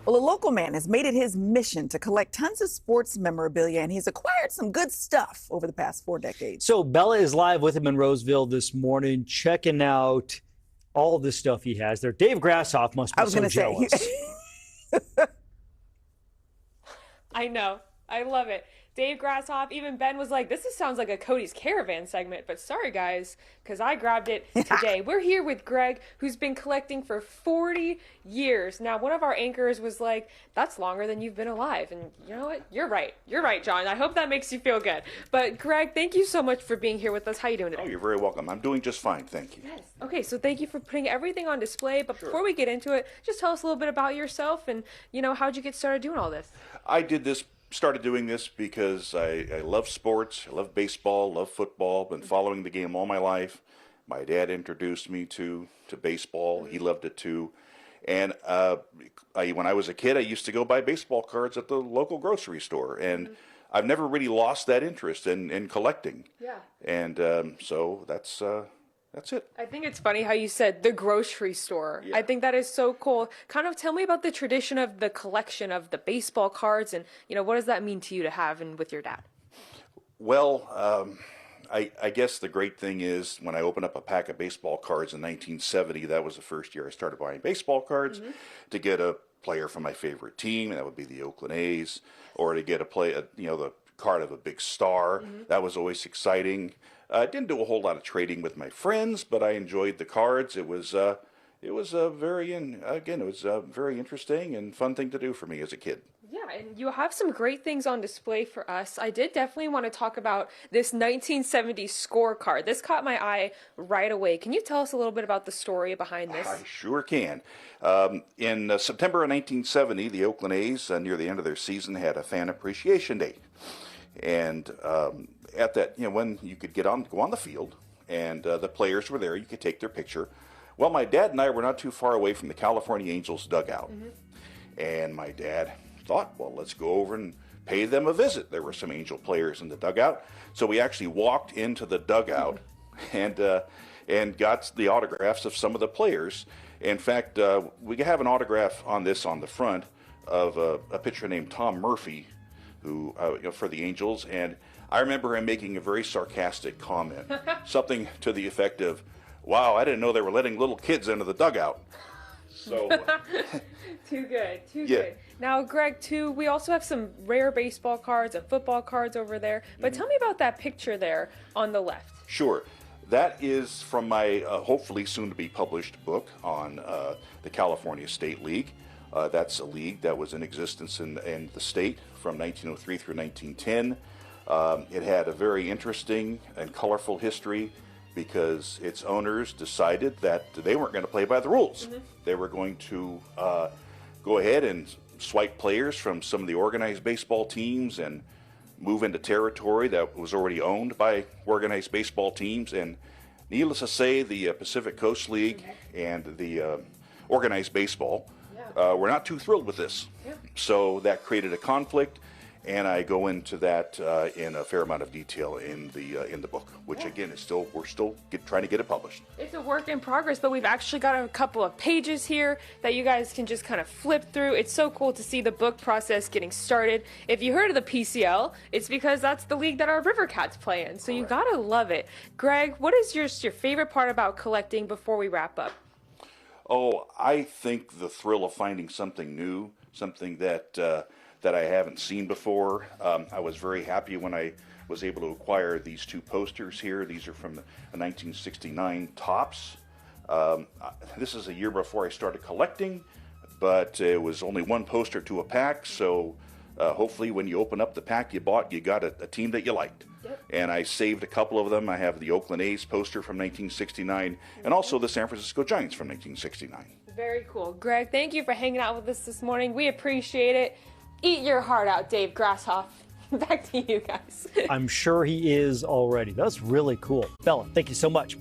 Well, a local man has made it his mission to collect tons of sports memorabilia, and he's acquired some good stuff over the past 4 decades. So Bella is live with him in Roseville this morning, checking out all the stuff he has there. Dave Grassoff must be so jealous. I know. I love it. Dave Grassoff, even Ben was like, this sounds like a Cody's Caravan segment, but sorry guys, because I grabbed it today. We're here with Greg, who's been collecting for 40 years. Now, one of our anchors was like, that's longer than you've been alive. And you know what? You're right. You're right, John. I hope that makes you feel good. But Greg, thank you so much for being here with us. How you doing today? Oh, you're very welcome. I'm doing just fine. Thank you. Yes. Okay, so thank you for putting everything on display. But before we get into it, just tell us a little bit about yourself and, how'd you get started doing all this? Started doing this because I love sports. I love baseball, love football. Been following the game all my life. My dad introduced me to baseball. He loved it too. And when I was a kid, I used to go buy baseball cards at the local grocery store. And I've never really lost that interest in collecting. Yeah. And so that's it. I think it's funny how you said the grocery store. Yeah. I think that is so cool. Kind of tell me about the tradition of the collection of the baseball cards and, what does that mean to you to have and with your dad? Well, I guess the great thing is when I opened up a pack of baseball cards in 1970, that was the first year I started buying baseball cards to get a player from my favorite team, and that would be the Oakland A's, or to get the card of a big star. That was always exciting. I didn't do a whole lot of trading with my friends, but I enjoyed the cards. It was very interesting and fun thing to do for me as a kid. Yeah, and you have some great things on display for us. I did definitely want to talk about this 1970 scorecard. This caught my eye right away. Can you tell us a little bit about the story behind this? I sure can. In September of 1970, the Oakland A's, near the end of their season, had a fan appreciation day. And at that, when you could go on the field, and the players were there, you could take their picture. Well, my dad and I were not too far away from the California Angels dugout. And my dad thought, well, let's go over and pay them a visit. There were some Angel players in the dugout. So we actually walked into the dugout and got the autographs of some of the players. In fact, we have an autograph on the front of a pitcher named Tom Murphy, who for the Angels, and I remember him making a very sarcastic comment, something to the effect of, "Wow, I didn't know they were letting little kids into the dugout." So too good. Now, Greg, too, we also have some rare baseball cards and football cards over there. But tell me about that picture there on the left. Sure. That is from my hopefully soon-to-be published book on the California State League. That's a league that was in existence in the state from 1903 through 1910. It had a very interesting and colorful history because its owners decided that they weren't going to play by the rules. They were going to go ahead and swipe players from some of the organized baseball teams and move into territory that was already owned by organized baseball teams. And needless to say, the Pacific Coast League and the organized baseball were not too thrilled with this. So that created a conflict, and I go into that in a fair amount of detail in the book, which again is we're still trying to get it published. It's a work in progress, but we've actually got a couple of pages here that you guys can just kind of flip through. It's so cool to see the book process getting started. If you heard of the PCL, it's because that's the league that our River Cats play in. So you gotta love it. Greg, what is your favorite part about collecting before we wrap up? Oh, I think the thrill of finding something new, something that I haven't seen before. I was very happy when I was able to acquire these two posters here. These are from the 1969 Topps. This is a year before I started collecting, but it was only one poster to a pack, so hopefully when you open up the pack you bought, you got a team that you liked. And I saved a couple of them. I have the Oakland A's poster from 1969 and also the San Francisco Giants from 1969. Very cool. Greg, thank you for hanging out with us this morning. We appreciate it. Eat your heart out, Dave Grassoff. Back to you guys. I'm sure he is already. That's really cool. Bella, thank you so much.